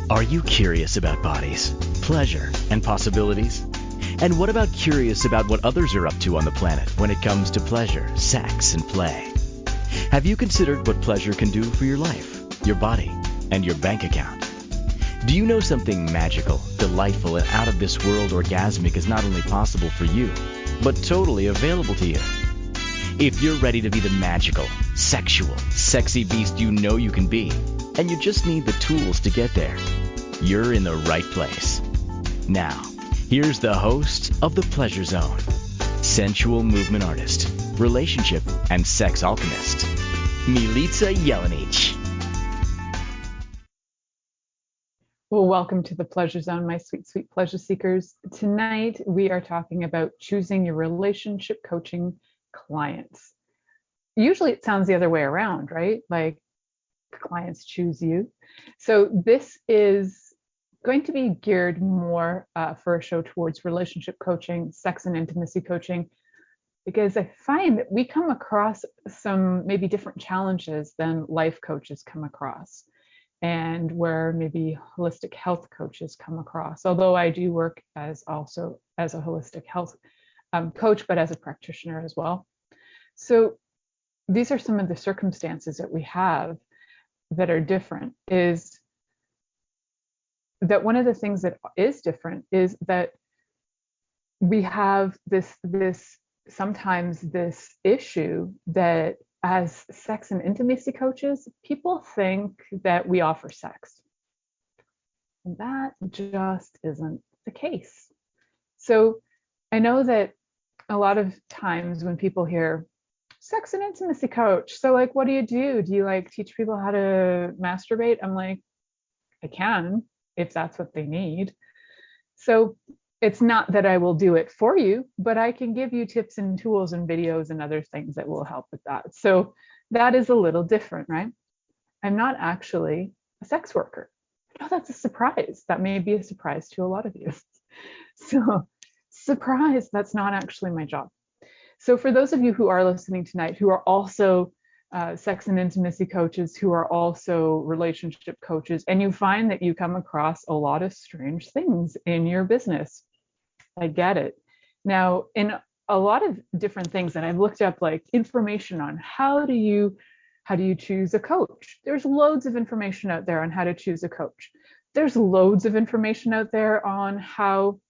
Are you curious about bodies, pleasure, and possibilities? And what about curious about what others are up to on the planet when it comes to pleasure, sex, and play? Have you considered what pleasure can do for your life, your body, and your bank account? Do you know something magical, delightful, and out of this world orgasmic is not only possible for you, but totally available to you? If you're ready to be the magical, sexual, sexy beast you know you can be, and you just need the tools to get there, you're in the right place. Now, here's the host of The Pleasure Zone, sensual movement artist, relationship and sex alchemist, Milica Jelenic. Well, welcome to The Pleasure Zone, my sweet, sweet pleasure seekers. Tonight, we are talking about choosing your relationship coaching clients. Usually it sounds the other way around, right? Like clients choose you. So this is going to be geared more for a show towards relationship coaching, sex and intimacy coaching, because I find that we come across some maybe different challenges than life coaches come across, and where maybe holistic health coaches come across. Although I do work also as a holistic health coach, but as a practitioner as well. So these are some of the circumstances that we have that are different. Is that one of the things that is different is that we have this sometimes this issue that as sex and intimacy coaches, people think that we offer sex. And that just isn't the case. So I know that a lot of times when people hear sex and intimacy coach, so like, what do you do? Do you like teach people how to masturbate? I'm like, I can, if that's what they need. So it's not that I will do it for you, but I can give you tips and tools and videos and other things that will help with that. So that is a little different, right? I'm not actually a sex worker. I know that's a surprise. That may be a surprise to a lot of you. So surprise, that's not actually my job. So for those of you who are listening tonight, who are also sex and intimacy coaches, who are also relationship coaches, and you find that you come across a lot of strange things in your business, I get it. Now, in a lot of different things that I've looked up, like information on how do you choose a coach? There's loads of information out there on how to choose a coach. There's loads of information out there on how,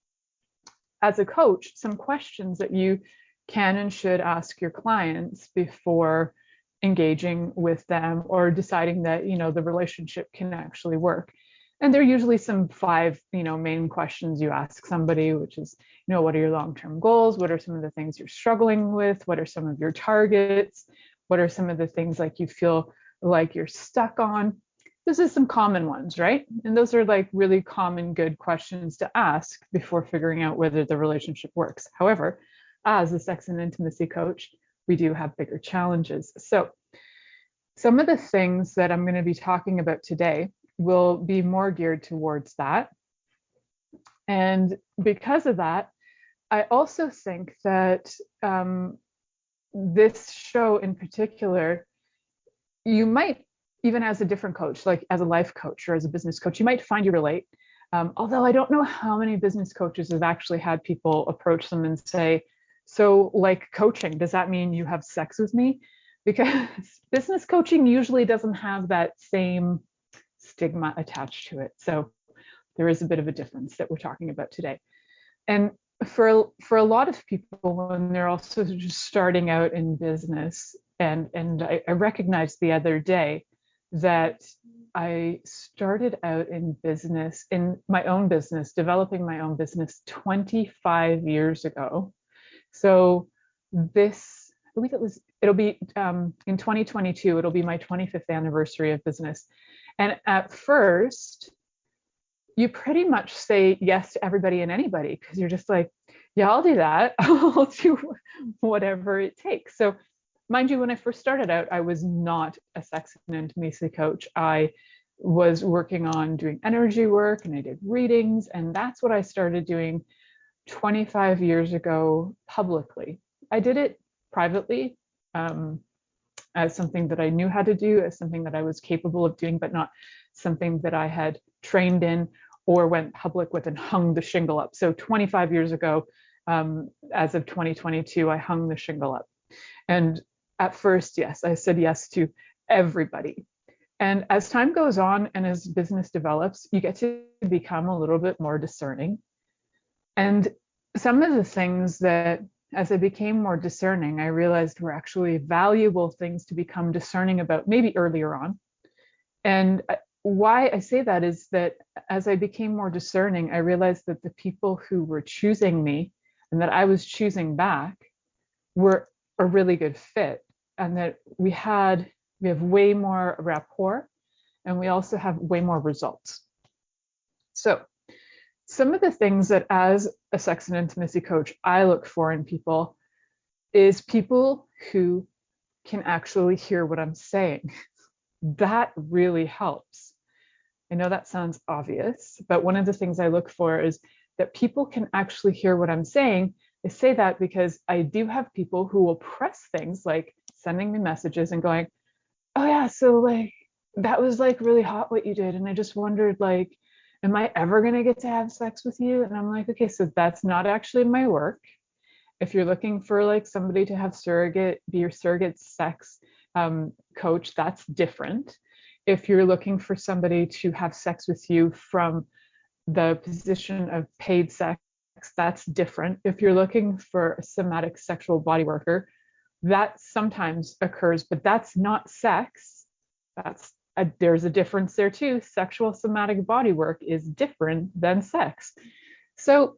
as a coach, some questions that you can and should ask your clients before engaging with them or deciding that, the relationship can actually work. And there are usually some 5, main questions you ask somebody, which is, what are your long-term goals? What are some of the things you're struggling with? What are some of your targets? What are some of the things like you feel like you're stuck on? This is some common ones, right? And those are like really common, good questions to ask before figuring out whether the relationship works. However, as a sex and intimacy coach, we do have bigger challenges. So some of the things that I'm going to be talking about today will be more geared towards that. And because of that, I also think that this show in particular, you might, even as a different coach, like as a life coach or as a business coach, you might find you relate. Although I don't know how many business coaches have actually had people approach them and say, so like coaching, does that mean you have sex with me? Because business coaching usually doesn't have that same stigma attached to it. So there is a bit of a difference that we're talking about today. And for a lot of people, when they're also just starting out in business, and I recognized the other day that I started out in business, in my own business, developing my own business 25 years ago. So this, I believe it'll be in 2022, it'll be my 25th anniversary of business. And at first, you pretty much say yes to everybody and anybody, because you're just like, yeah, I'll do that. I'll do whatever it takes. So mind you, when I first started out, I was not a sex and intimacy coach. I was working on doing energy work and I did readings. And that's what I started doing 25 years ago publicly. I did it privately as something that I knew how to do, as something that I was capable of doing, but not something that I had trained in or went public with and hung the shingle up. So 25 years ago, as of 2022, I hung the shingle up. And at first, yes, I said yes to everybody. And as time goes on and as business develops, you get to become a little bit more discerning. And some of the things that, as I became more discerning, I realized were actually valuable things to become discerning about, maybe earlier on. And why I say that is that as I became more discerning, I realized that the people who were choosing me and that I was choosing back were a really good fit, and that we have way more rapport, and we also have way more results. So some of the things that as a sex and intimacy coach I look for in people is people who can actually hear what I'm saying. That really helps. I know that sounds obvious, but one of the things I look for is that people can actually hear what I'm saying. I say that because I do have people who will press things like sending me messages and going, oh yeah, so like that was like really hot what you did, and I just wondered, like, am I ever going to get to have sex with you? And I'm like, okay, so that's not actually my work. If you're looking for like somebody to have be your surrogate sex coach, that's different. If you're looking for somebody to have sex with you from the position of paid sex, that's different. If you're looking for a somatic sexual body worker, that sometimes occurs, but that's not sex. There's a difference there too. Sexual somatic body work is different than sex. So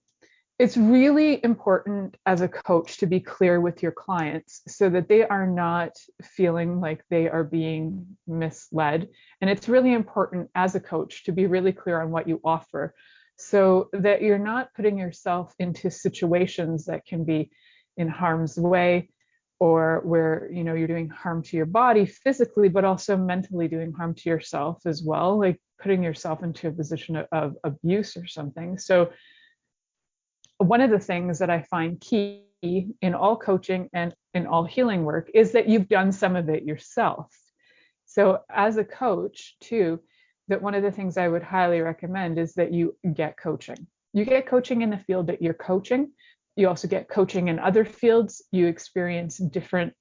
it's really important as a coach to be clear with your clients so that they are not feeling like they are being misled. And it's really important as a coach to be really clear on what you offer so that you're not putting yourself into situations that can be in harm's way, or where you're doing harm to your body physically, but also mentally doing harm to yourself as well, like putting yourself into a position of abuse or something. So one of the things that I find key in all coaching and in all healing work is that you've done some of it yourself. So as a coach too, that one of the things I would highly recommend is that you get coaching. You get coaching in the field that you're coaching. You also get coaching in other fields. You experience different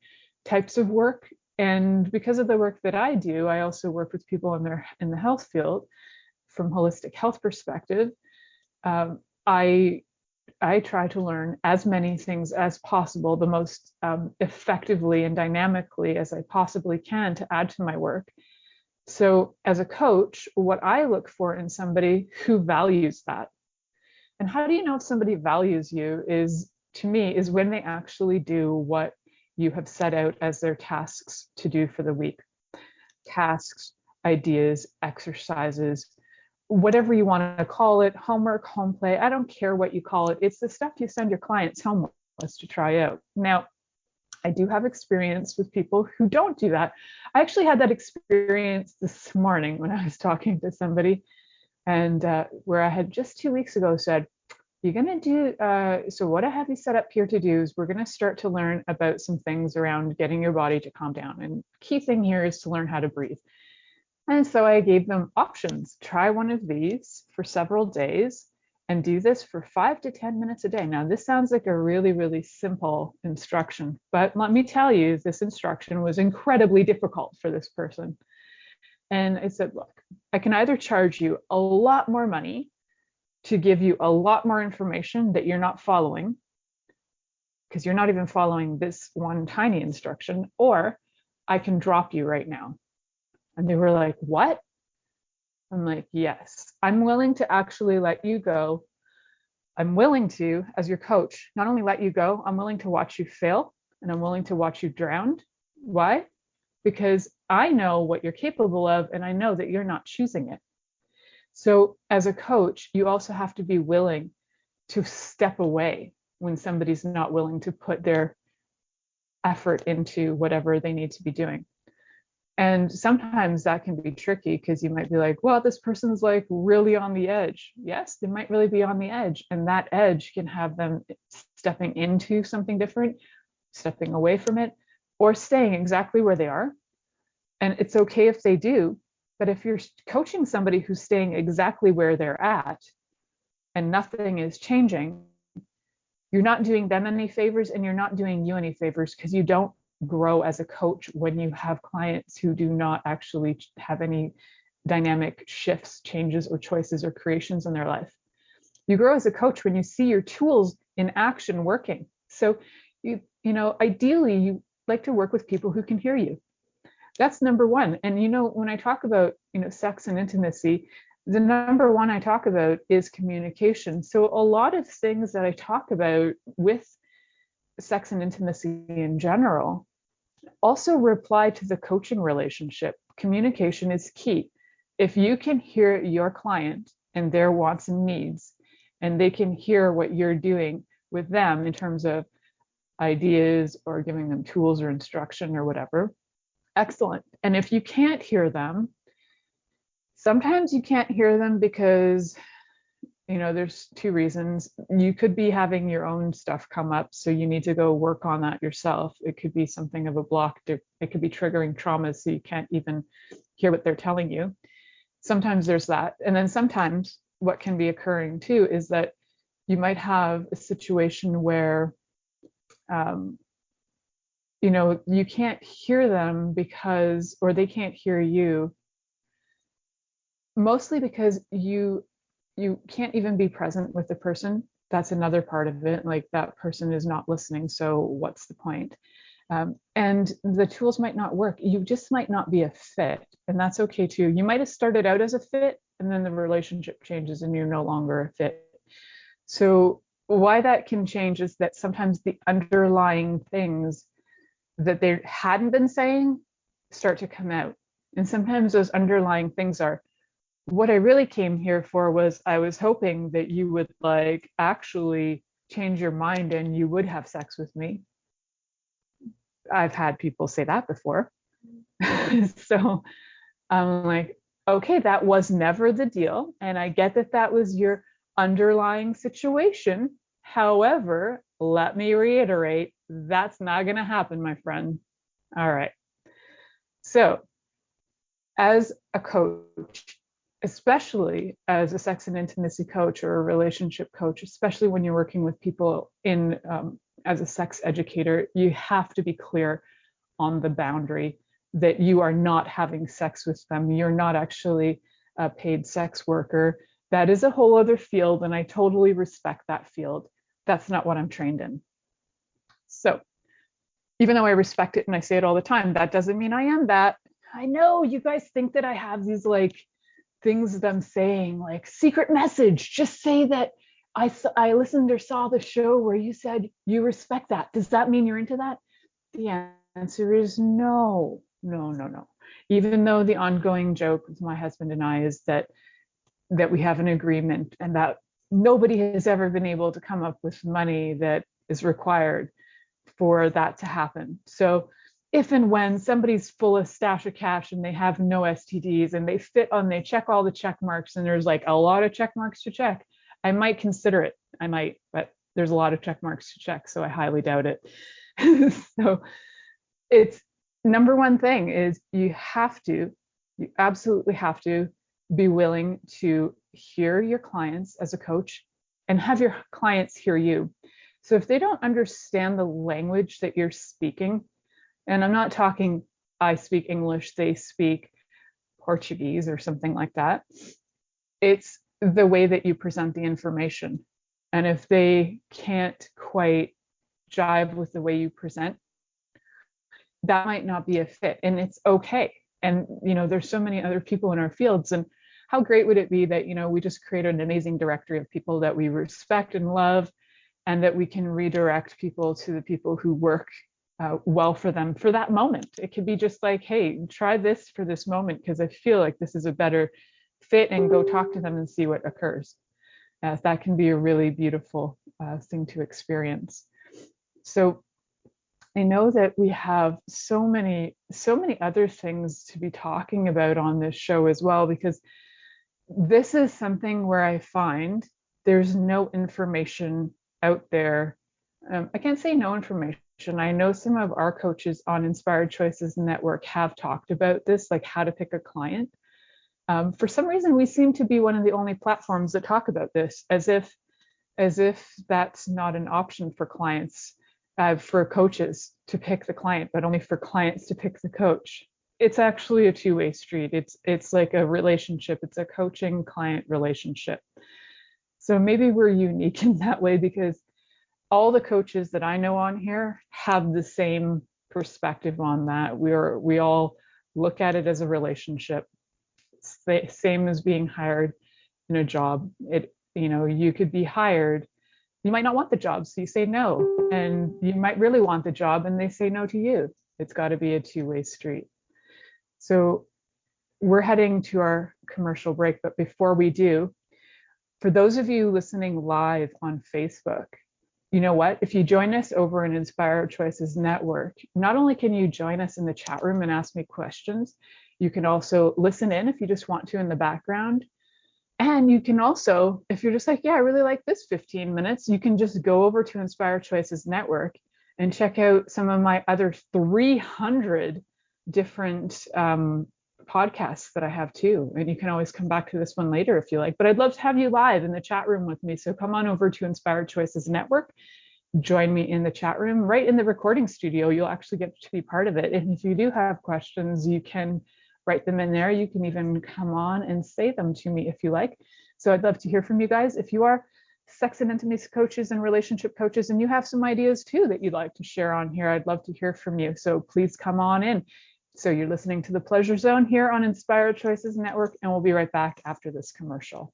types of work. And because of the work that I do, I also work with people in the health field from holistic health perspective. I try to learn as many things as possible, the most effectively and dynamically as I possibly can to add to my work. So as a coach, what I look for in somebody who values that. And how do you know if somebody values you is, to me, is when they actually do what you have set out as their tasks to do for the week. Tasks, ideas, exercises, whatever you want to call it, homework, home play, I don't care what you call it. It's the stuff you send your clients home with to try out. Now, I do have experience with people who don't do that. I actually had that experience this morning when I was talking to somebody, and where I had just 2 weeks ago said, you're going to do, so what I have you set up here to do is we're going to start to learn about some things around getting your body to calm down. And key thing here is to learn how to breathe. And so I gave them options. Try one of these for several days and do this for 5 to 10 minutes a day. Now, this sounds like a really, really simple instruction, but let me tell you, this instruction was incredibly difficult for this person. And I said, look, I can either charge you a lot more money to give you a lot more information that you're not following, because you're not even following this one tiny instruction, or I can drop you right now. And they were like, what? I'm like, yes, I'm willing to actually let you go. I'm willing to, as your coach, not only let you go, I'm willing to watch you fail, and I'm willing to watch you drown. Why? Because I know what you're capable of, and I know that you're not choosing it. So as a coach, you also have to be willing to step away when somebody's not willing to put their effort into whatever they need to be doing. And sometimes that can be tricky because you might be like, well, this person's like really on the edge. Yes, they might really be on the edge. And that edge can have them stepping into something different, stepping away from it, or staying exactly where they are. And it's okay if they do, But if you're coaching somebody who's staying exactly where they're at and nothing is changing, you're not doing them any favors and you're not doing you any favors, because you don't grow as a coach when you have clients who do not actually have any dynamic shifts, changes, or choices or creations in their life. You grow as a coach when you see your tools in action working. So ideally you like to work with people who can hear you. That's number one. And when I talk about sex and intimacy, the number one I talk about is communication. So a lot of things that I talk about with sex and intimacy in general also apply to the coaching relationship. Communication is key. If you can hear your client and their wants and needs, and they can hear what you're doing with them in terms of ideas or giving them tools or instruction or whatever, excellent. And if you can't hear them, sometimes you can't hear them because there's two reasons. You could be having your own stuff come up, so you need to go work on that yourself. It could be something of a block. It could be triggering traumas, so you can't even hear what they're telling you. Sometimes there's that. And then sometimes what can be occurring too is that you might have a situation where you can't hear them or they can't hear you, mostly because you can't even be present with the person. That's another part of it. Like, that person is not listening, so what's the point? And the tools might not work. You just might not be a fit, and that's okay too. You might have started out as a fit, and then the relationship changes and you're no longer a fit. So why that can change is that sometimes the underlying things that they hadn't been saying start to come out. And sometimes those underlying things are, what I really came here for was, I was hoping that you would actually change your mind and you would have sex with me. I've had people say that before. So I'm like, okay, that was never the deal. And I get that that was your underlying situation. However, let me reiterate, that's not going to happen, my friend. All right. So as a coach, especially as a sex and intimacy coach or a relationship coach, especially when you're working with people as a sex educator, you have to be clear on the boundary that you are not having sex with them. You're not actually a paid sex worker. That is a whole other field, and I totally respect that field. That's not what I'm trained in. So even though I respect it and I say it all the time, that doesn't mean I am that. I know you guys think that I have these things that I'm saying, secret message, just say that I listened or saw the show where you said you respect that. Does that mean you're into that? The answer is no. Even though the ongoing joke with my husband and I is that we have an agreement and that nobody has ever been able to come up with money that is required for that to happen. So if and when somebody's full of stash of cash and they have no STDs and they check all the check marks and there's a lot of check marks to check, I might consider it. I might, but there's a lot of check marks to check, so I highly doubt it. So it's number one thing is you absolutely have to be willing to hear your clients as a coach and have your clients hear you. So if they don't understand the language that you're speaking, and I'm not talking I speak English, they speak Portuguese or something like that, it's the way that you present the information. And if they can't quite jive with the way you present, that might not be a fit, and it's okay. And there's so many other people in our fields, and how great would it be that we just create an amazing directory of people that we respect and love, and that we can redirect people to the people who work well for them for that moment. It could be just hey, try this for this moment because I feel like this is a better fit, and go talk to them and see what occurs. That can be a really beautiful thing to experience. So I know that we have so many other things to be talking about on this show as well, because this is something where I find there's no information out there. I can't say no information. I know some of our coaches on Inspired Choices Network have talked about this, how to pick a client. For some reason, we seem to be one of the only platforms that talk about this, as if that's not an option for clients, for coaches to pick the client, but only for clients to pick the coach. It's actually a two-way street. It's like a relationship. It's a coaching client relationship. So maybe we're unique in that way, because all the coaches that I know on here have the same perspective on that. We all look at it as a relationship. Same as being hired in a job. You could be hired, you might not want the job, so you say no, and you might really want the job and they say no to you. It's got to be a two-way street. So we're heading to our commercial break, but before we do, for those of you listening live on Facebook, you know what? If you join us over in Inspired Choices Network, not only can you join us in the chat room and ask me questions, you can also listen in if you just want to in the background. And you can also, if you're just like, yeah, I really like this 15 minutes, you can just go over to Inspired Choices Network and check out some of my other 300 different podcasts that I have too. And you can always come back to this one later if you like. But I'd love to have you live in the chat room with me. So come on over to Inspired Choices Network. Join me in the chat room, right in the recording studio. You'll actually get to be part of it. And if you do have questions, you can write them in there. You can even come on and say them to me if you like. So I'd love to hear from you guys. If you are sex and intimacy coaches and relationship coaches, and you have some ideas too that you'd like to share on here, I'd love to hear from you. So please come on in. So you're listening to The Pleasure Zone here on Inspired Choices Network, and we'll be right back after this commercial.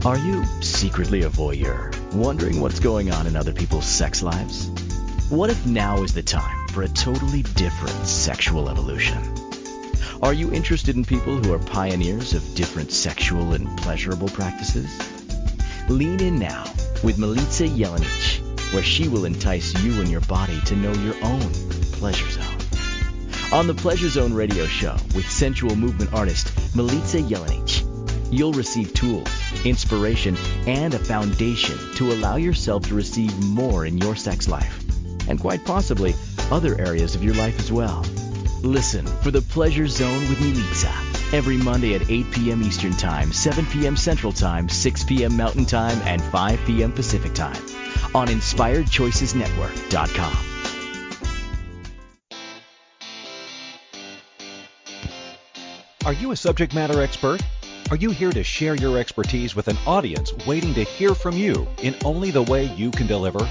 Are you secretly a voyeur, wondering what's going on in other people's sex lives? What if now is the time for a totally different sexual evolution? Are you interested in people who are pioneers of different sexual and pleasurable practices? Lean in now with Milica Jelenic, where she will entice you and your body to know your own pleasure zone. On the Pleasure Zone radio show with sensual movement artist Milica Jelenic, you'll receive tools, inspiration, and a foundation to allow yourself to receive more in your sex life, and quite possibly other areas of your life as well. Listen for the Pleasure Zone with Milica every Monday at 8 p.m. Eastern Time, 7 p.m. Central Time, 6 p.m. Mountain Time, and 5 p.m. Pacific Time on InspiredChoicesNetwork.com. Are you a subject matter expert? Are you here to share your expertise with an audience waiting to hear from you in only the way you can deliver?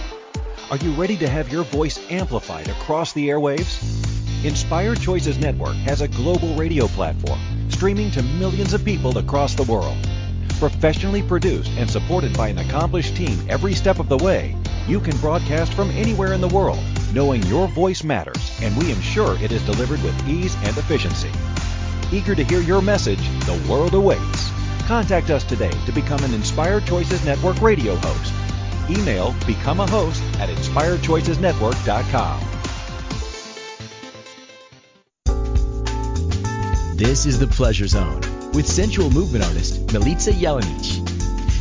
Are you ready to have your voice amplified across the airwaves? Inspired Choices Network has a global radio platform streaming to millions of people across the world. Professionally produced and supported by an accomplished team every step of the way, you can broadcast from anywhere in the world, knowing your voice matters, and we ensure it is delivered with ease and efficiency. Eager to hear your message, the world awaits. Contact us today to become an Inspired Choices Network radio host. Email become a host at InspiredChoicesNetwork.com. This is The Pleasure Zone with sensual movement artist Milica Jelenic.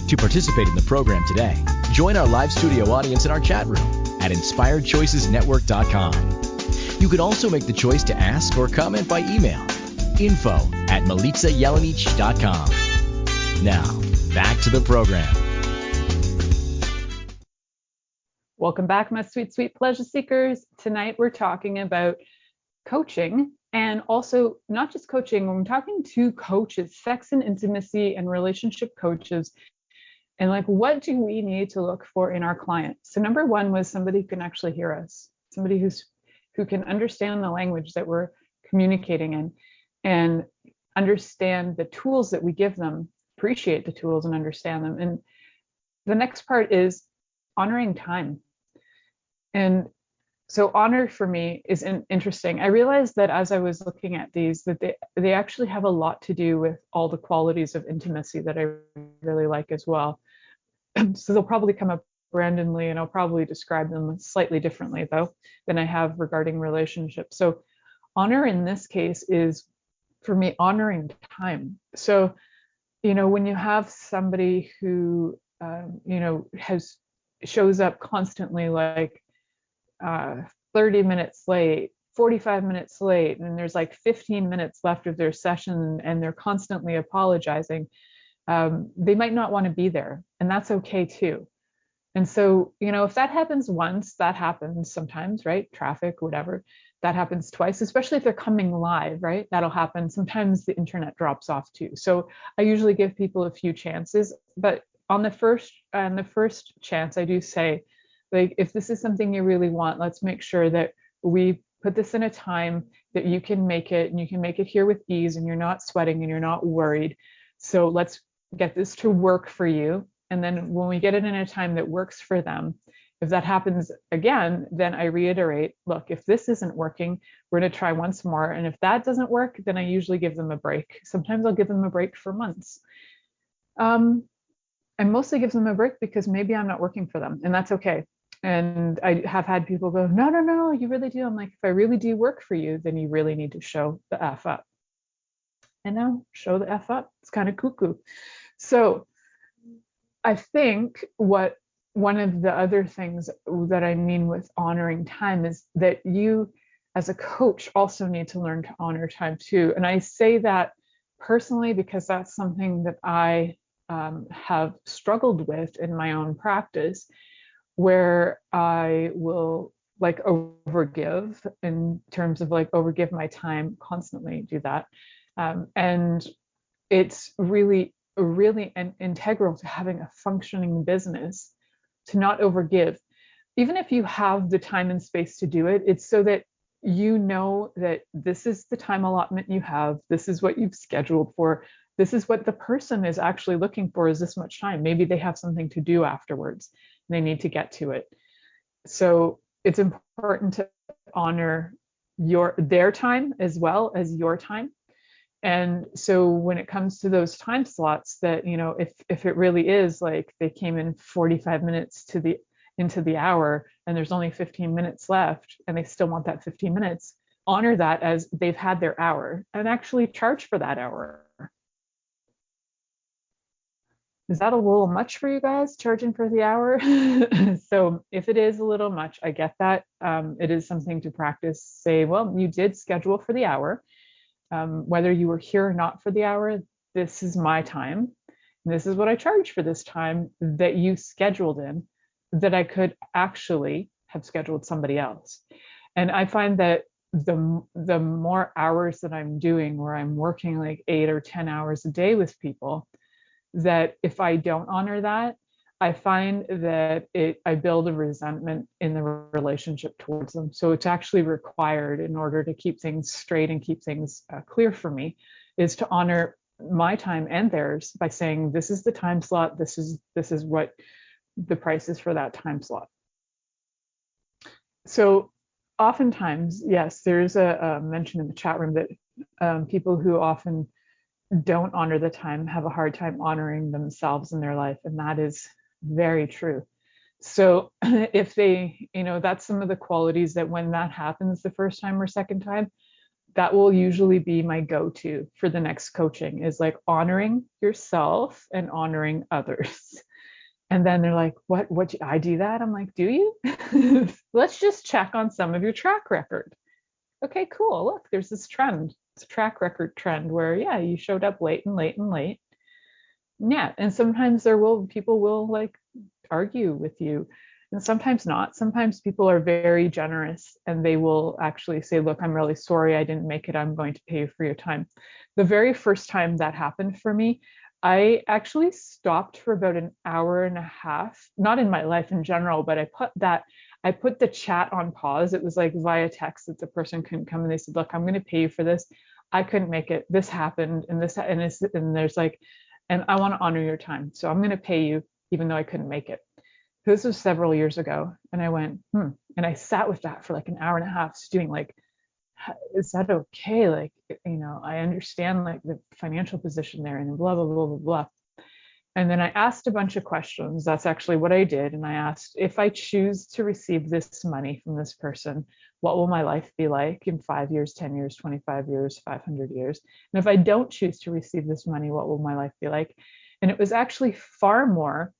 To participate in the program today, join our live studio audience in our chat room at InspiredChoicesNetwork.com. You can also make the choice to ask or comment by email. info@MilicaJelenic.com. Now, back to the program. Welcome back, my sweet, sweet pleasure seekers. Tonight we're talking about coaching, and also not just coaching. I'm talking to coaches, sex and intimacy and relationship coaches, and like, what do we need to look for in our clients? So number one was somebody who can actually hear us, somebody who can understand the language that we're communicating in, and understand the tools that we give them, appreciate the tools and understand them. And the next part is honoring time. And so honor for me is interesting. I realized that as I was looking at these, that they actually have a lot to do with all the qualities of intimacy that I really like as well. So they'll probably come up randomly, and I'll probably describe them slightly differently though than I have regarding relationships. So honor in this case is, for me, honoring time. So, when you have somebody who, shows up constantly, like 30 minutes late, 45 minutes late and there's like 15 minutes left of their session and they're constantly apologizing, they might not want to be there, and that's okay too. And so, if that happens once, that happens sometimes, right? Traffic, whatever. That happens twice, especially if they're coming live, right? That'll happen. Sometimes the internet drops off too. So I usually give people a few chances, but on the first chance, I do say, like, if this is something you really want, let's make sure that we put this in a time that you can make it, and you can make it here with ease, and you're not sweating and you're not worried. So let's get this to work for you. And then when we get it in a time that works for them, if that happens again, then I reiterate, look, if this isn't working, we're going to try once more. And if that doesn't work, then I usually give them a break. Sometimes I'll give them a break for months. I mostly give them a break because maybe I'm not working for them, and that's okay. And I have had people go, no, no, no, you really do. I'm like, if I really do work for you, then you really need to show the F up. And now show the F up. It's kind of cuckoo. So I think one of the other things that I mean with honoring time is that you as a coach also need to learn to honor time too. And I say that personally because that's something that I have struggled with in my own practice, where I will like overgive in terms of like overgive my time, constantly do that. And it's really integral to having a functioning business to not overgive. Even if you have the time and space to do it, it's so that you know that this is the time allotment you have, this is what you've scheduled for, this is what the person is actually looking for, is this much time. Maybe they have something to do afterwards and they need to get to it. So it's important to honor their time as well as your time. And so when it comes to those time slots that, if it really is like they came in 45 minutes into the hour and there's only 15 minutes left and they still want that 15 minutes, honor that as they've had their hour and actually charge for that hour. Is that a little much for you guys, charging for the hour? So if it is a little much, I get that. It is something to practice. Say, well, you did schedule for the hour. Whether you were here or not for the hour, this is my time. And this is what I charge for this time that you scheduled in, that I could actually have scheduled somebody else. And I find that the more hours that I'm doing, where I'm working like 8 or 10 hours a day with people, that if I don't honor that, I find that I build a resentment in the relationship towards them. So it's actually required, in order to keep things straight and keep things clear for me, is to honor my time and theirs by saying, this is the time slot, this is what the price is for that time slot. So oftentimes, yes, there's a mention in the chat room that people who often don't honor the time have a hard time honoring themselves in their life, and that is very true. So if they, that's some of the qualities that when that happens the first time or second time, that will usually be my go-to for the next coaching, is like honoring yourself and honoring others. And then they're like, what I do that? I'm like, do you? Let's just check on some of your track record. Okay, cool. Look, there's this trend. It's a track record trend where, yeah, you showed up late and late and late. Yeah, and sometimes people will like argue with you, and sometimes not. Sometimes people are very generous and they will actually say, look, I'm really sorry I didn't make it. I'm going to pay you for your time. The very first time that happened for me, I actually stopped for about an hour and a half, not in my life in general, but I put the chat on pause. It was like via text that the person couldn't come, and they said, look, I'm going to pay you for this. I couldn't make it. This happened, and there's like, and I want to honor your time, so I'm going to pay you even though I couldn't make it. This was several years ago, and I went, and I sat with that for like an hour and a half, just doing like, is that okay? Like, I understand like the financial position there and blah, blah, blah, blah, blah. And then I asked a bunch of questions. That's actually what I did. And I asked, if I choose to receive this money from this person, what will my life be like in 5 years, 10 years, 25 years, 500 years? And if I don't choose to receive this money, what will my life be like? And it was actually far more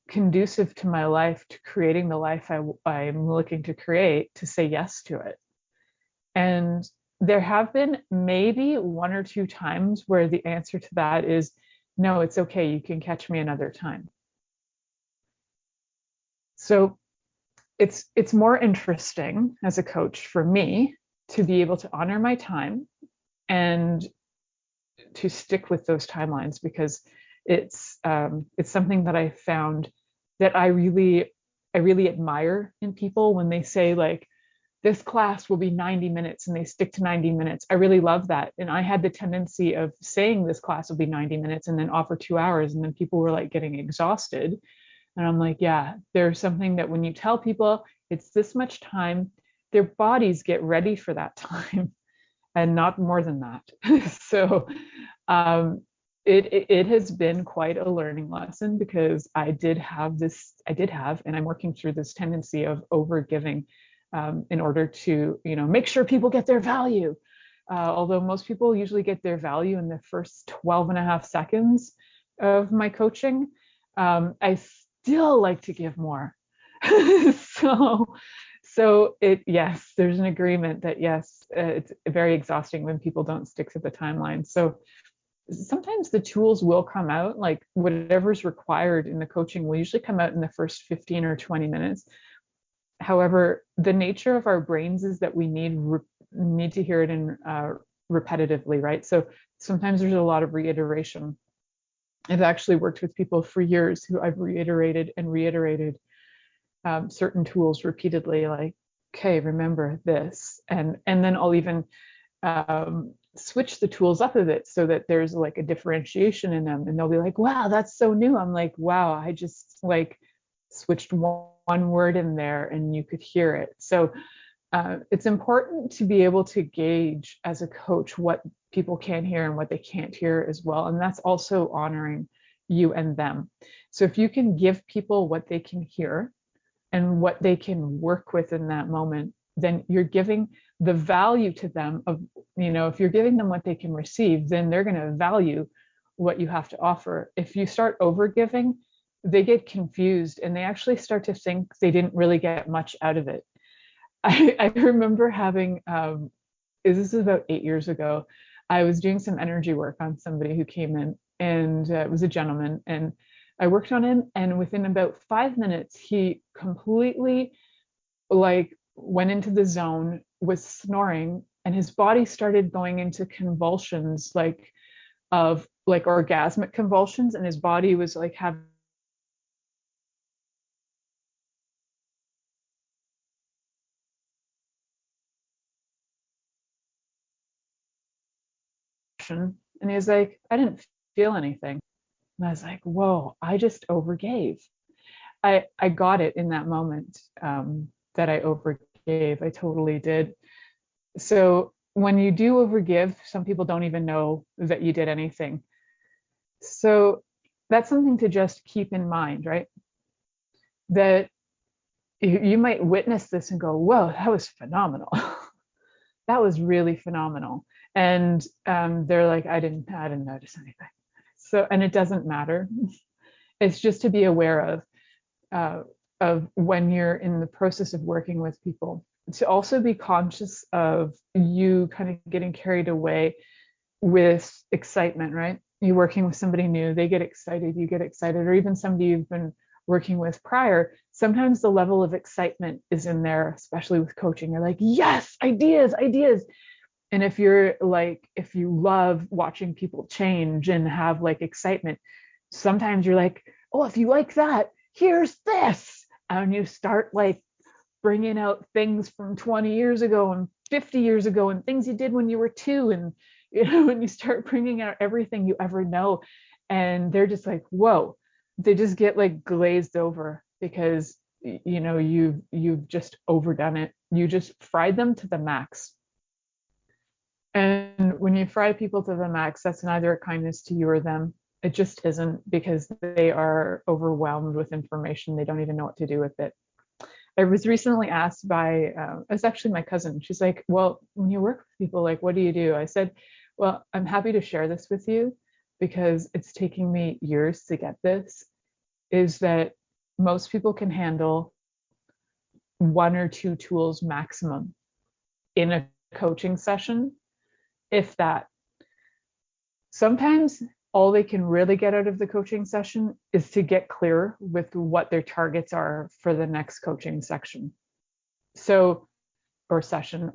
conducive to my life, to creating the life I'm looking to create, to say yes to it. And there have been maybe one or two times where the answer to that is, no, it's okay, you can catch me another time. So it's more interesting as a coach for me to be able to honor my time and to stick with those timelines, because it's something that I found that I really admire in people when they say, like, this class will be 90 minutes and they stick to 90 minutes. I really love that. And I had the tendency of saying this class will be 90 minutes and then offer 2 hours, and then people were like getting exhausted. And I'm like, yeah, there's something that when you tell people it's this much time, their bodies get ready for that time and not more than that. So it has been quite a learning lesson, because I did have, and I'm working through this tendency of over giving in order to, make sure people get their value. Although most people usually get their value in the first 12 and a half seconds of my coaching, I still like to give more. So yes, there's an agreement that yes, it's very exhausting when people don't stick to the timeline. So sometimes the tools will come out, like whatever's required in the coaching will usually come out in the first 15 or 20 minutes. However, the nature of our brains is that we need to hear it in repetitively, right? So sometimes there's a lot of reiteration. I've actually worked with people for years who I've reiterated and reiterated certain tools repeatedly, like, okay, remember this, and then I'll even switch the tools up a bit so that there's like a differentiation in them, and they'll be like, wow, that's so new. I'm like, wow, I just like switched one word in there and you could hear it. So it's important to be able to gauge as a coach what people can hear and what they can't hear as well. And that's also honoring you and them. So if you can give people what they can hear and what they can work with in that moment, then you're giving the value to them of, if you're giving them what they can receive, then they're going to value what you have to offer. If you start over giving, they get confused and they actually start to think they didn't really get much out of it. I remember having, this is about 8 years ago, I was doing some energy work on somebody who came in, and it was a gentleman, and I worked on him, and within about 5 minutes, he completely like went into the zone, was snoring, and his body started going into convulsions, like orgasmic convulsions, and his body was like having, and he was like, I didn't feel anything. And I was like, whoa, I just overgave. I got it in that moment, that I overgave. I totally did. So when you do overgive, some people don't even know that you did anything. So that's something to just keep in mind, right? That you might witness this and go, whoa, that was phenomenal. That was really phenomenal. And they're like, I didn't notice anything. So, and it doesn't matter. It's just to be aware of when you're in the process of working with people, to also be conscious of you kind of getting carried away with excitement, right? You're working with somebody new, they get excited, you get excited, or even somebody you've been working with prior. Sometimes the level of excitement is in there, especially with coaching. You're like, yes, ideas. And if you love watching people change and have like excitement, sometimes you're like, oh, if you like that, here's this. And you start like bringing out things from 20 years ago and 50 years ago and things you did when you were 2. And, when you start bringing out everything you ever know, and they're just like, whoa, they just get like glazed over because, you've just overdone it. You just fried them to the max. And when you fry people to the max, that's neither a kindness to you or them. It just isn't, because they are overwhelmed with information. They don't even know what to do with it. I was recently asked by, it was actually my cousin. She's like, well, when you work with people, like, what do you do? I said, well, I'm happy to share this with you because it's taking me years to get this, is that most people can handle 1 or 2 tools maximum in a coaching session, if that. Sometimes all they can really get out of the coaching session is to get clear with what their targets are for the next coaching section. So, or section,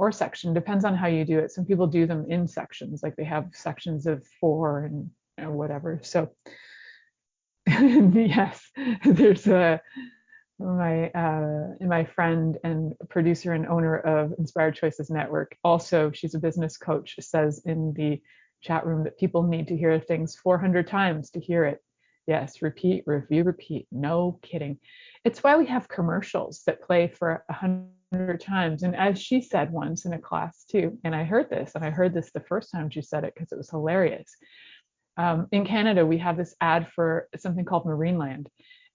depends on how you do it. Some people do them in sections, like they have sections of 4 and whatever. So yes, there's my friend and producer and owner of Inspired Choices Network. Also, she's a business coach, says in the chat room that people need to hear things 400 times to hear it. Yes, repeat, review, repeat. No kidding. It's why we have commercials that play for 100 times. And as she said once in a class too, and I heard this the first time she said it because it was hilarious. In Canada, we have this ad for something called Marineland,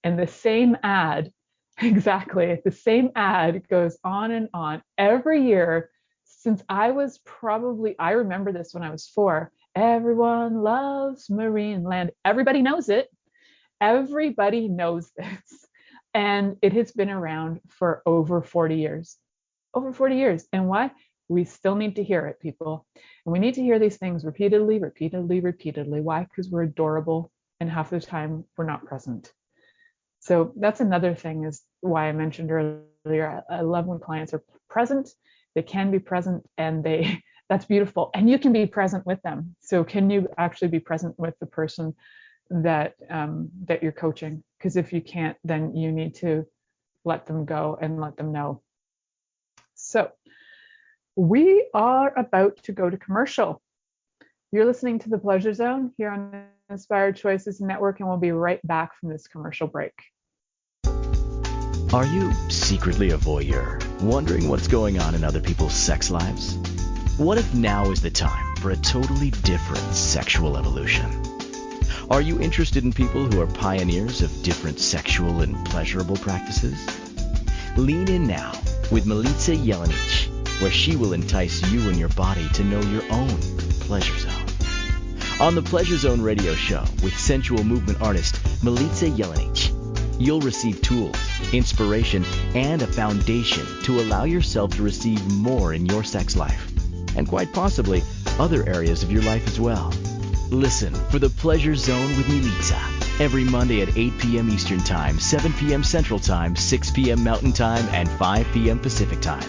and the same ad, exactly, the same ad goes on and on every year since I remember this when I was 4. Everyone loves Marineland. Everybody knows it. Everybody knows this. And it has been around for over 40 years. Over 40 years. And why? We still need to hear it, people. And we need to hear these things repeatedly, repeatedly, repeatedly. Why? Because we're adorable, and half the time we're not present. So that's another thing, is why I mentioned earlier, I love when clients are present. They can be present, and that's beautiful. And you can be present with them. So can you actually be present with the person that you're coaching? Because if you can't, then you need to let them go and let them know. So we are about to go to commercial. You're listening to The Pleasure Zone here on Inspired Choices Network, and we'll be right back from this commercial break. Are you secretly a voyeur, wondering what's going on in other people's sex lives? What if now is the time for a totally different sexual evolution? Are you interested in people who are pioneers of different sexual and pleasurable practices? Lean in now with Milica Jelenic, where she will entice you and your body to know your own pleasure zone. On the Pleasure Zone radio show with sensual movement artist Milica Jelenic, you'll receive tools, inspiration, and a foundation to allow yourself to receive more in your sex life, and quite possibly other areas of your life as well. Listen for the Pleasure Zone with Milica every Monday at 8 p.m. Eastern Time, 7 p.m. Central Time, 6 p.m. Mountain Time, and 5 p.m. Pacific Time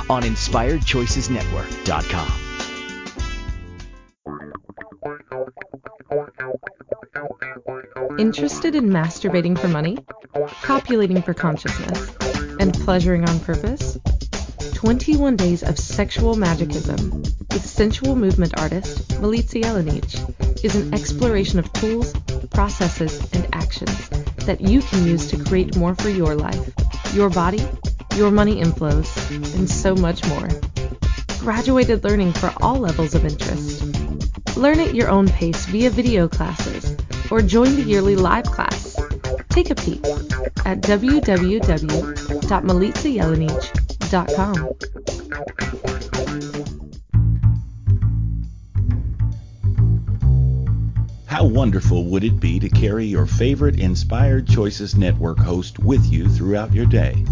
on InspiredChoicesNetwork.com. Interested in masturbating for money, copulating for consciousness, and pleasuring on purpose? 21 Days of Sexual Magicism with sensual movement artist Milica Jelenic is an exploration of tools, processes, and actions that you can use to create more for your life, your body, your money inflows, and so much more. Graduated learning for all levels of interest. Learn at your own pace via video classes or join the yearly live class. Take a peek at www.milicajelenic.com. How wonderful would it be to carry your favorite Inspired Choices Network host with you throughout your day?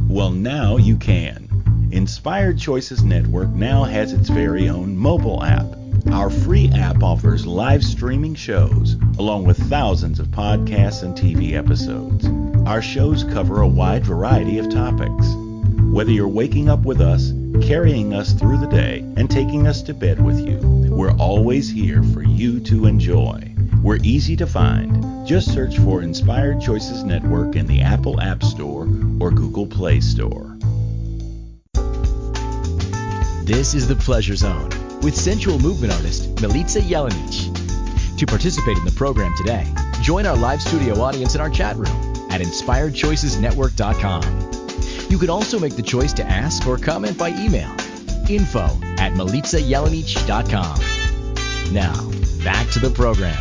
Well, now you can. Inspired Choices Network now has its very own mobile app. Our free app offers live streaming shows, along with thousands of podcasts and TV episodes. Our shows cover a wide variety of topics. Whether you're waking up with us, carrying us through the day, and taking us to bed with you, we're always here for you to enjoy. We're easy to find. Just search for Inspired Choices Network in the Apple App Store or Google Play Store. This is The Pleasure Zone with sensual movement artist Milica Jelenic. To participate in the program today, join our live studio audience in our chat room at InspiredChoicesNetwork.com. You can also make the choice to ask or comment by email, info@MilicaJelenic.com. Now, back to the program.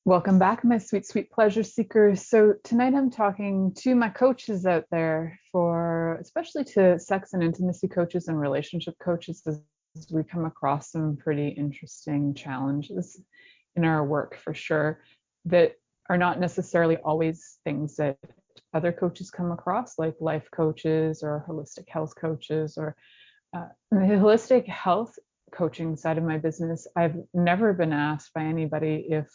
Welcome back, my sweet, sweet pleasure seekers. So tonight I'm talking to my coaches out there, especially to sex and intimacy coaches and relationship coaches, as we come across some pretty interesting challenges in our work, for sure, that are not necessarily always things that other coaches come across, like life coaches or holistic health coaches, or the holistic health coaching side of my business. I've never been asked by anybody if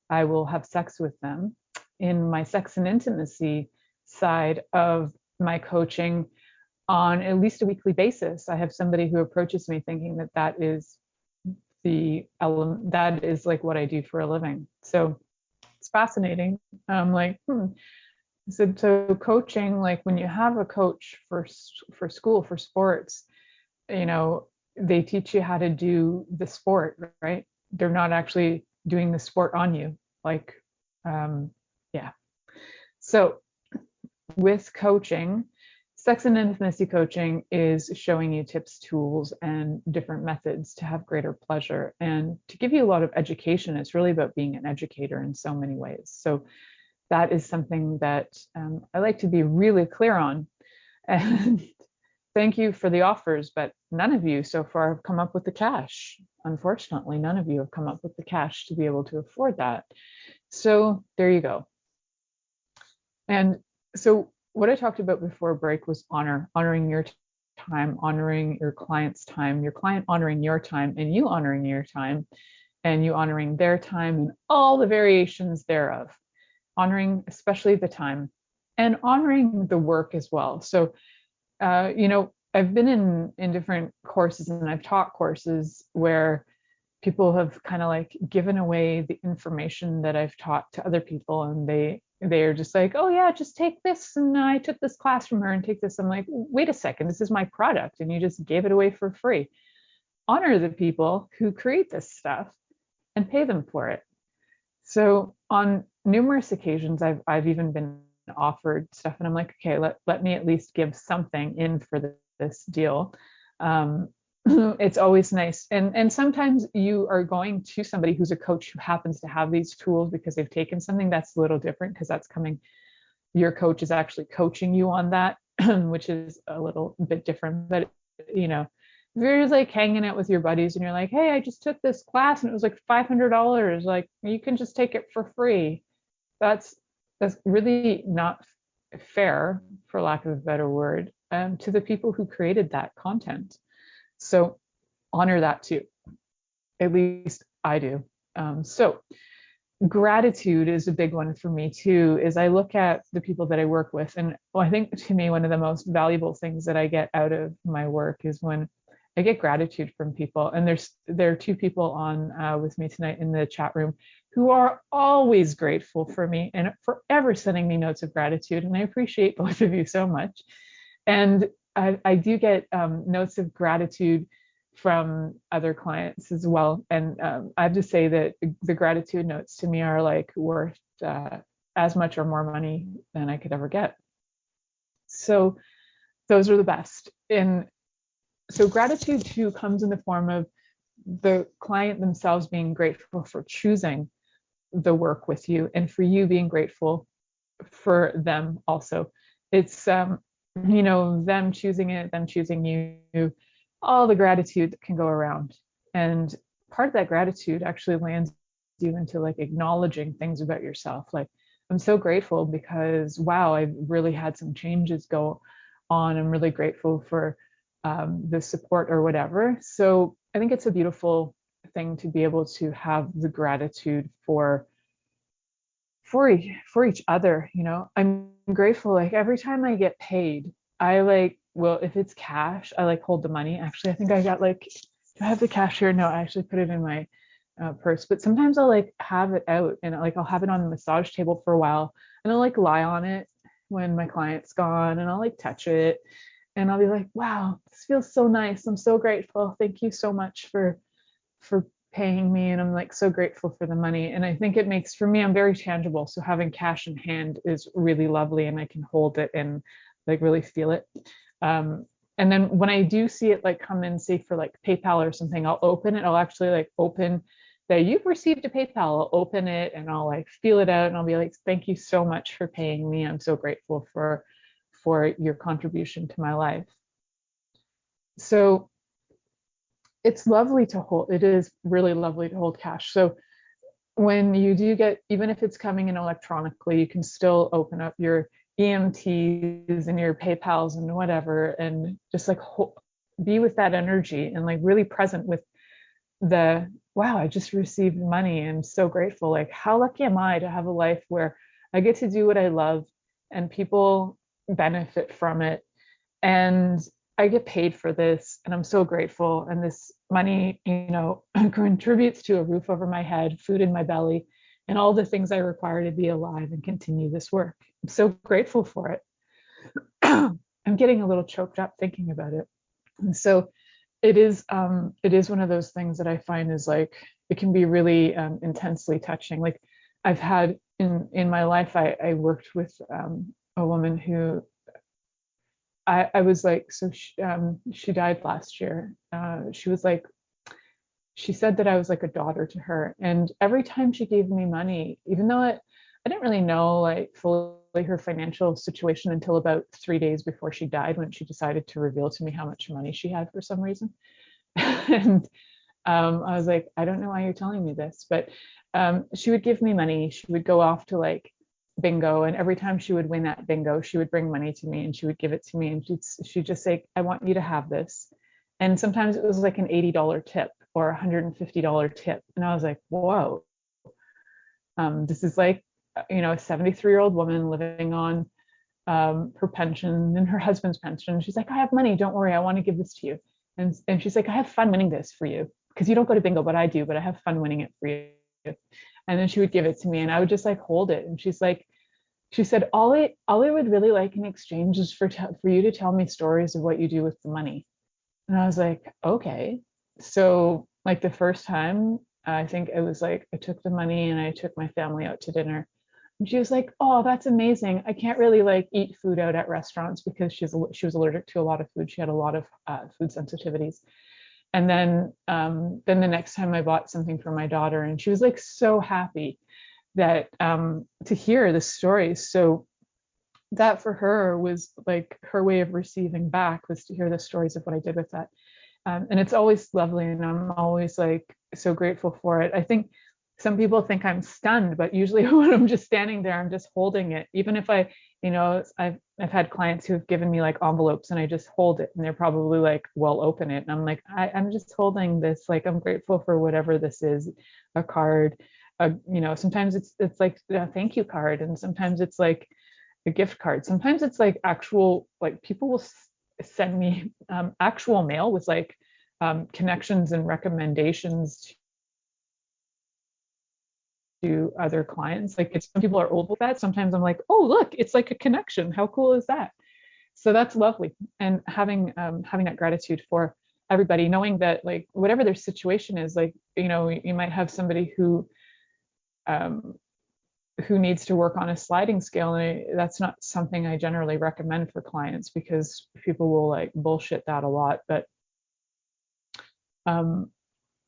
I will have sex with them. In my sex and intimacy side of my coaching, on at least a weekly basis, I have somebody who approaches me thinking that that is the element, that is like what I do for a living. So it's fascinating. I'm like, So coaching, like when you have a coach for school, for sports, they teach you how to do the sport, right? They're not actually doing the sport on you. Like, yeah. So with coaching, sex and intimacy coaching is showing you tips, tools, and different methods to have greater pleasure and to give you a lot of education. It's really about being an educator in so many ways. So that is something that I like to be really clear on. And thank you for the offers, but none of you so far have come up with the cash. Unfortunately, none of you have come up with the cash to be able to afford that. So there you go. And so what I talked about before break was honoring your time, honoring your client's time, your client honoring your time, and you honoring your time, and you honoring their time and all the variations thereof. Honoring especially the time, and honoring the work as well. So, I've been in different courses, and I've taught courses where people have kind of like given away the information that I've taught to other people, and they are just like, oh yeah, just take this, and I took this class from her, and take this. I'm like, wait a second, this is my product, and you just gave it away for free. Honor the people who create this stuff and pay them for it. So on numerous occasions, I've even been offered stuff, and I'm like, okay, let me at least give something in for this deal. It's always nice, and sometimes you are going to somebody who's a coach who happens to have these tools because they've taken something that's a little different, because that's coming. Your coach is actually coaching you on that, which is a little bit different. But if you're just like hanging out with your buddies and you're like, hey, I just took this class and it was like $500, like you can just take it for free. That's really not fair, for lack of a better word, to the people who created that content. So honor that too. At least I do. So gratitude is a big one for me too, is I look at the people that I work with, and I think to me, one of the most valuable things that I get out of my work is when I get gratitude from people. And there are two people on with me tonight in the chat room who are always grateful for me and forever sending me notes of gratitude. And I appreciate both of you so much. And I do get notes of gratitude from other clients as well. And I have to say that the gratitude notes to me are like worth as much or more money than I could ever get. So those are the best. And so gratitude too comes in the form of the client themselves being grateful for choosing the work with you, and for you being grateful for them also. It's them choosing it, them choosing you, all the gratitude that can go around. And part of that gratitude actually lands you into like acknowledging things about yourself. Like, I'm so grateful because, wow, I've really had some changes go on. I'm really grateful for the support or whatever. So I think it's a beautiful thing to be able to have the gratitude for each other. I'm grateful, like every time I get paid, if it's cash, I like hold the money. Actually, I think I got do I have the cash here? No, I actually put it in my purse, but sometimes I'll like have it out, and I'll have it on the massage table for a while, and I'll like lie on it when my client's gone, and I'll like touch it, and I'll be like, wow, this feels so nice. I'm so grateful. Thank you so much for paying me. And I'm like so grateful for the money. And I think it makes, for me, I'm very tangible. So having cash in hand is really lovely, and I can hold it and like really feel it. And then when I do see it like come in, say for like PayPal or something, I'll open it. I'll actually like open that you've received a PayPal. I'll open it and I'll like feel it out, and I'll be like, thank you so much for paying me. I'm so grateful for your contribution to my life. So it's lovely to hold. It is really lovely to hold cash. So when you do get, even if it's coming in electronically, you can still open up your EMTs and your PayPals and whatever, and just like be with that energy and like really present with the, wow, I just received money. I'm so grateful. Like, how lucky am I to have a life where I get to do what I love and people benefit from it. And I get paid for this, and I'm so grateful. And this money, contributes to a roof over my head, food in my belly, and all the things I require to be alive and continue this work. I'm so grateful for it. I'm getting a little choked up thinking about it. And so it is one of those things that I find is like, it can be really intensely touching. Like I've had in my life, I worked with a woman who I was like, so she died last year. She said that I was like a daughter to her. And every time she gave me money, even though I didn't really know like fully her financial situation until about 3 days before she died, when she decided to reveal to me how much money she had for some reason. And I was like, I don't know why you're telling me this, but she would give me money. She would go off to like bingo, and every time she would win that bingo, she would bring money to me and she would give it to me, and she'd just say, I want you to have this. And sometimes it was like an $80 tip or a $150 tip, and I was like, whoa, this is like, a 73-year-old woman living on her pension and her husband's pension. She's like, I have money, don't worry, I want to give this to you. And she's like, I have fun winning this for you, because you don't go to bingo, but I do, but I have fun winning it for you. And then she would give it to me, and I would just like hold it. And she said, all I would really like in exchange is for you to tell me stories of what you do with the money. And I was like, okay. So like the first time, I think it was like, I took the money and I took my family out to dinner. And she was like, oh, that's amazing. I can't really like eat food out at restaurants because she was allergic to a lot of food. She had a lot of food sensitivities. And then the next time I bought something for my daughter, and she was like so happy that to hear the stories. So that for her was like her way of receiving back, was to hear the stories of what I did with that. And it's always lovely, and I'm always like so grateful for it. I think some people think I'm stunned, but usually when I'm just standing there, I'm just holding it. Even if I've had clients who have given me like envelopes and I just hold it, and they're probably like, well, open it. And I'm like, I'm just holding this. Like, I'm grateful for whatever this is, a card, sometimes it's like a thank you card. And sometimes it's like a gift card. Sometimes it's like actual, like people will send me actual mail with like connections and recommendations to other clients. Like some people are old with that. Sometimes I'm like, oh, look, it's like a connection. How cool is that? So that's lovely. And having that gratitude for everybody, knowing that like whatever their situation is, like, you might have somebody who needs to work on a sliding scale. And that's not something I generally recommend for clients, because people will like bullshit that a lot. But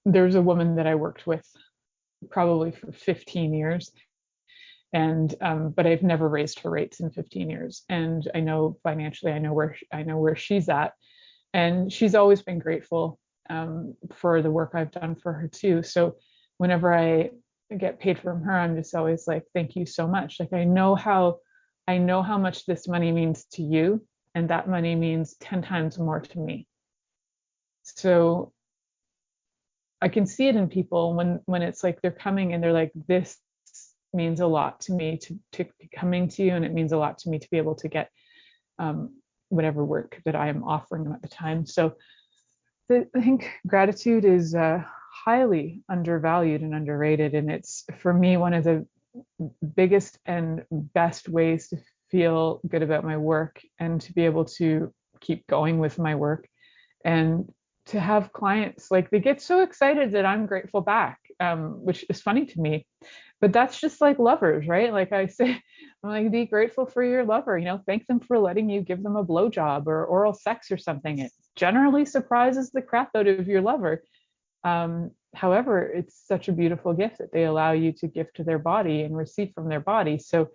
there's a woman that I worked with probably for 15 years. And but I've never raised her rates in 15 years. And I know financially, I know where she's at. And she's always been grateful for the work I've done for her too. So whenever I get paid from her, I'm just always like, thank you so much. Like I know how much this money means to you, and that money means 10 times more to me. So I can see it in people when it's like they're coming and they're like, this means a lot to me to be coming to you, and it means a lot to me to be able to get whatever work that I am offering them at the time. So I think gratitude is highly undervalued and underrated, and it's for me one of the biggest and best ways to feel good about my work, and to be able to keep going with my work, and to have clients like they get so excited that I'm grateful back, which is funny to me. But that's just like lovers, right? Like I say, I'm like, be grateful for your lover, thank them for letting you give them a blowjob or oral sex or something. It generally surprises the crap out of your lover. However, it's such a beautiful gift that they allow you to give to their body and receive from their body. So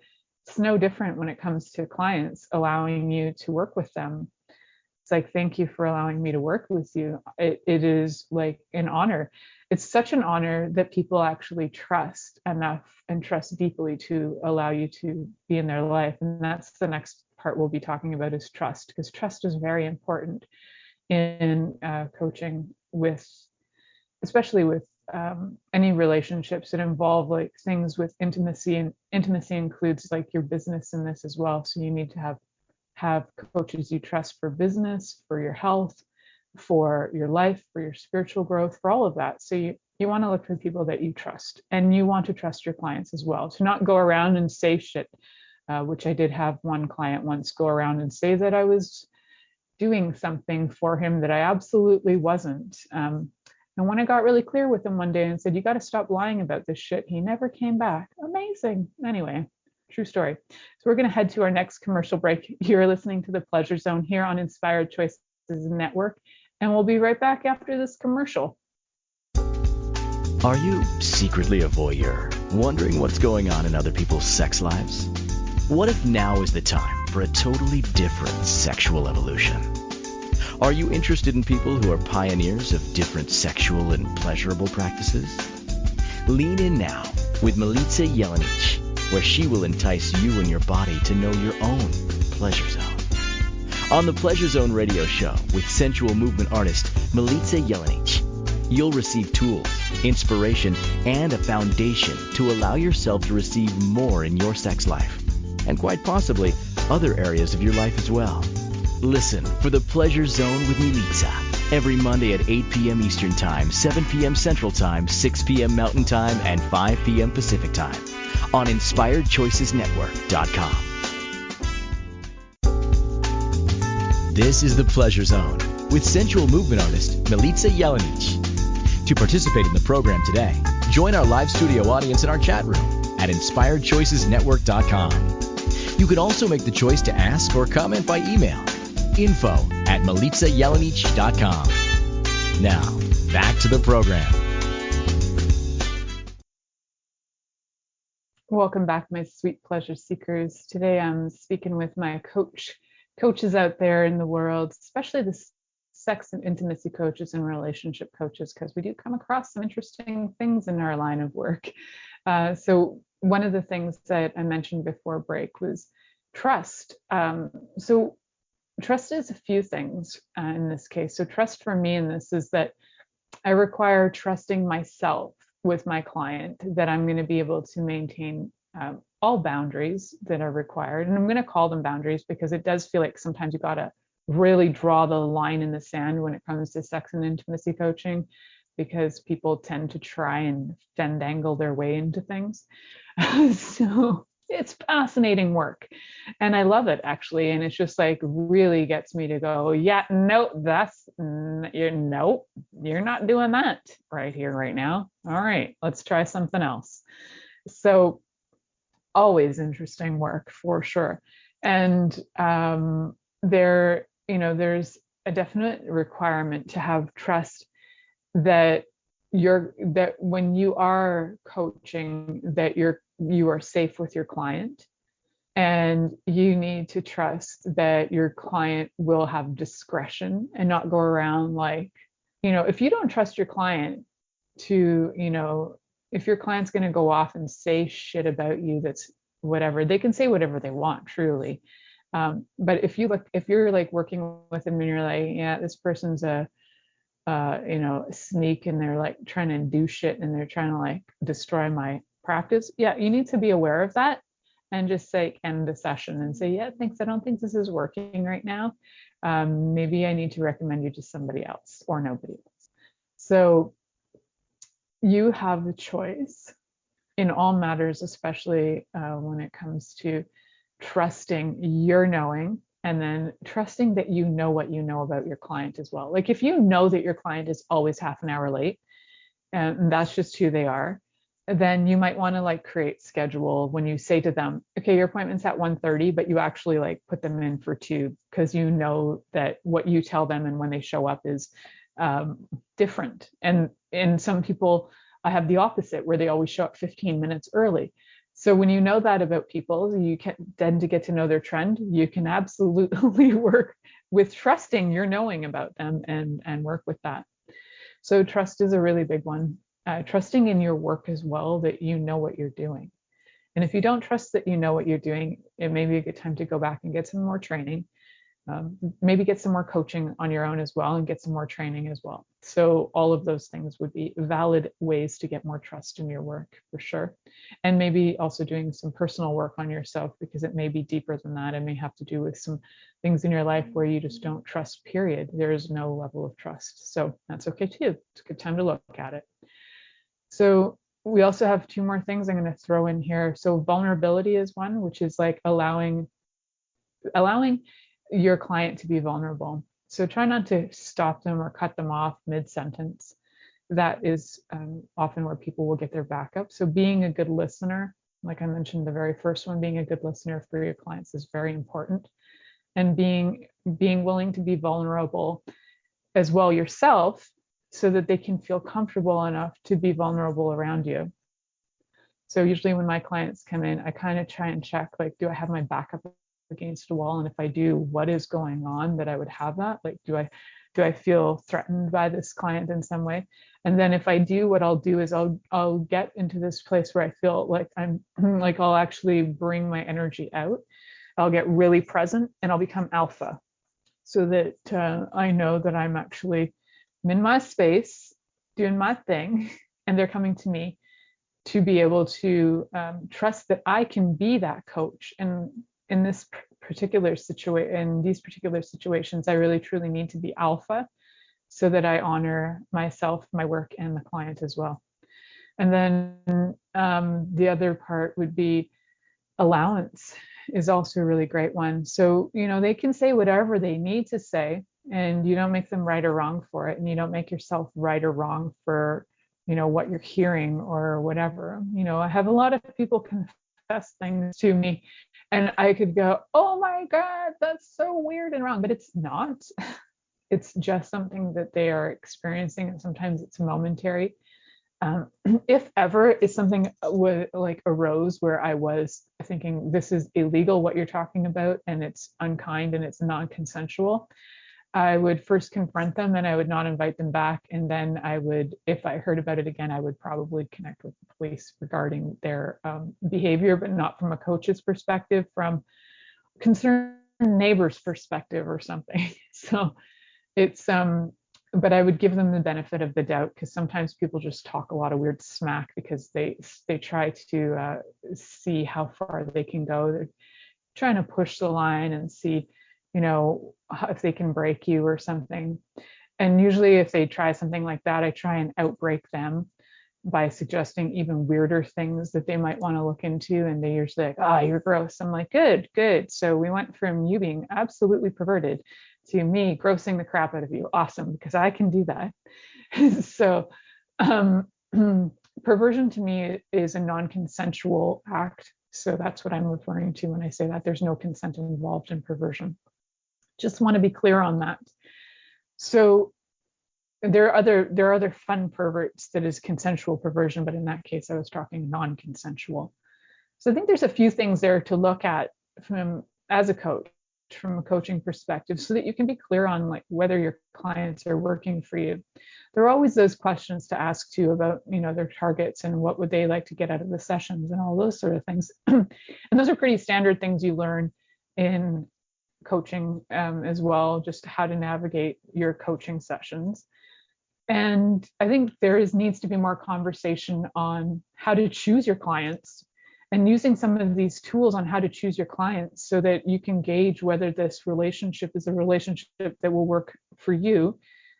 it's no different when it comes to clients, allowing you to work with them. It's like, thank you for allowing me to work with you. It is like an honor. It's such an honor that people actually trust enough and trust deeply to allow you to be in their life. And that's the next part we'll be talking about, is trust, because trust is very important in coaching, with especially with any relationships that involve like things with intimacy, and intimacy includes like your business in this as well. So you need to have coaches you trust for business, for your health, for your life, for your spiritual growth, for all of that. So you want to look for people that you trust, and you want to trust your clients as well, to not go around and say shit, which I did have one client once go around and say that I was doing something for him that I absolutely wasn't. And when I got really clear with him one day and said, you got to stop lying about this shit, he never came back. Amazing. Anyway, true story. So we're going to head to our next commercial break. You're listening to The Pleasure Zone here on Inspired Choices Network, and we'll be right back after this commercial. Are you secretly a voyeur, wondering what's going on in other people's sex lives? What if now is the time for a totally different sexual evolution? Are you interested in people who are pioneers of different sexual and pleasurable practices? Lean in now with Milica Jelenic, where she will entice you and your body to know your own pleasure zone. On the Pleasure Zone radio show with sensual movement artist Milica Jelenic, you'll receive tools, inspiration, and a foundation to allow yourself to receive more in your sex life, and quite possibly other areas of your life as well. Listen for The Pleasure Zone with Milica every Monday at 8 p.m. Eastern Time, 7 p.m. Central Time, 6 p.m. Mountain Time, and 5 p.m. Pacific Time on InspiredChoicesNetwork.com. This is The Pleasure Zone with sensual movement artist Milica Jelenic. To participate in the program today, join our live studio audience in our chat room at InspiredChoicesNetwork.com. You can also make the choice to ask or comment by email. info@MilicaJelenic.com. Now, back to the program. Welcome back, my sweet pleasure seekers. Today I'm speaking with my coaches out there in the world, especially the sex and intimacy coaches and relationship coaches, because we do come across some interesting things in our line of work. So one of the things that I mentioned before break was trust. So trust is a few things in this case. So trust for me in this is that I require trusting myself with my client, that I'm going to be able to maintain all boundaries that are required. And I'm going to call them boundaries because it does feel like sometimes you got to really draw the line in the sand when it comes to sex and intimacy coaching, because people tend to try and fandangle their way into things. So it's fascinating work, and I love it actually. And it's just like really gets me to go, yeah, no, you're not doing that right here, right now. All right, let's try something else. So always interesting work for sure. And there's a definite requirement to have trust that when you are coaching, that you are safe with your client, and you need to trust that your client will have discretion and not go around like, if you don't trust your client to, if your client's going to go off and say shit about you, that's whatever, they can say whatever they want, truly. But if you're like working with them and you're like, yeah, this person's a sneak, and they're like trying to do shit and they're trying to like destroy my practice. Yeah, you need to be aware of that and just like end the session and say, yeah, thanks, I don't think this is working right now. Maybe I need to recommend you to somebody else or nobody else. So you have the choice in all matters, especially when it comes to trusting your knowing, and then trusting that you know what you know about your client as well. Like if you know that your client is always half an hour late, and that's just who they are, then you might want to like create schedule when you say to them, okay, your appointment's at 1:30, but you actually like put them in for 2, because you know that what you tell them and when they show up is different. And some people, I have the opposite, where they always show up 15 minutes early. So when you know that about people, you can tend to get to know their trend. You can absolutely work with trusting your knowing about them and work with that. So trust is a really big one. Trusting in your work as well, that you know what you're doing. And if you don't trust that you know what you're doing, it may be a good time to go back and get some more training. Maybe get some more coaching on your own as well, and get some more training as well. So all of those things would be valid ways to get more trust in your work, for sure. And maybe also doing some personal work on yourself, because it may be deeper than that. It may have to do with some things in your life where you just don't trust, period. There is no level of trust. So that's okay too. It's a good time to look at it. So we also have two more things I'm going to throw in here. So vulnerability is one, which is like allowing your client to be vulnerable. So try not to stop them or cut them off mid-sentence. That is often where people will get their back up. So being a good listener, like I mentioned, the very first one, being a good listener for your clients is very important. And being willing to be vulnerable as well yourself, so that they can feel comfortable enough to be vulnerable around you. So usually when my clients come in, I kind of try and check, like, do I have my back up against a wall? And if I do, what is going on that I would have that? Like, do I feel threatened by this client in some way? And then if I do, what I'll do is I'll get into this place where I feel like I'm like, I'll actually bring my energy out. I'll get really present and I'll become alpha, so that I know that I'm actually in my space doing my thing, and they're coming to me to be able to trust that I can be that coach. And in this particular situation, in these particular situations, I really truly need to be alpha, so that I honor myself, my work, and the client as well. And then the other part would be allowance is also a really great one. So, they can say whatever they need to say, and you don't make them right or wrong for it. And you don't make yourself right or wrong for, what you're hearing or whatever. I have a lot of people confess things to me, and I could go, oh my God, that's so weird and wrong, but it's not. It's just something that they are experiencing, and sometimes it's momentary. If ever it's something like arose where I was thinking, this is illegal, what you're talking about, and it's unkind and it's non-consensual, I would first confront them, and I would not invite them back. And then I would, if I heard about it again, I would probably connect with the police regarding their behavior, but not from a coach's perspective, from concerned neighbor's perspective or something. So it's, but I would give them the benefit of the doubt, because sometimes people just talk a lot of weird smack because they try to see how far they can go. They're trying to push the line and see, if they can break you or something. And usually if they try something like that, I try and outbreak them by suggesting even weirder things that they might want to look into. And they usually like, oh, you're gross. I'm like, good. So we went from you being absolutely perverted to me grossing the crap out of you. Awesome, because I can do that. So perversion to me is a non-consensual act. So that's what I'm referring to when I say that. There's no consent involved in perversion. Just want to be clear on that. So there are other fun perverts that is consensual perversion, but in that case, I was talking non-consensual. So I think there's a few things there to look at as a coach, from a coaching perspective, so that you can be clear on like whether your clients are working for you. There are always those questions to ask too about, their targets and what would they like to get out of the sessions and all those sort of things. And those are pretty standard things you learn in coaching as well, just how to navigate your coaching sessions. And I think needs to be more conversation on how to choose your clients, and using some of these tools on how to choose your clients, so that you can gauge whether this relationship is a relationship that will work for you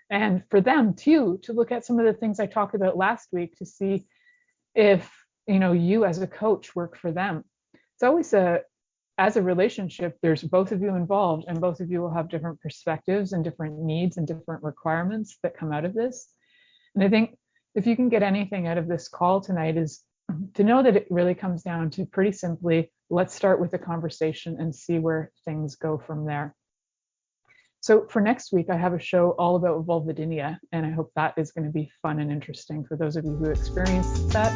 and for them too, to look at some of the things I talked about last week to see if, you as a coach work for them. It's always as a relationship, there's both of you involved, and both of you will have different perspectives and different needs and different requirements that come out of this. And I think if you can get anything out of this call tonight, is to know that it really comes down to pretty simply, let's start with a conversation and see where things go from there. So for next week, I have a show all about vulvodynia, and I hope that is going to be fun and interesting for those of you who experienced that.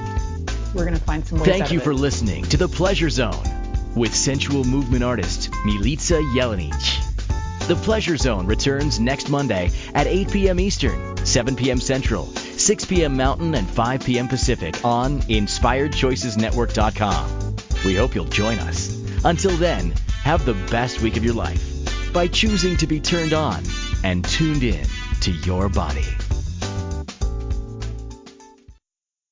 We're going to find some ways Thank you for listening to The Pleasure Zone with sensual movement artist Milica Jelenic. The Pleasure Zone returns next Monday at 8 p.m. Eastern, 7 p.m. Central, 6 p.m. Mountain, and 5 p.m. Pacific on InspiredChoicesNetwork.com. We hope you'll join us. Until then, have the best week of your life by choosing to be turned on and tuned in to your body.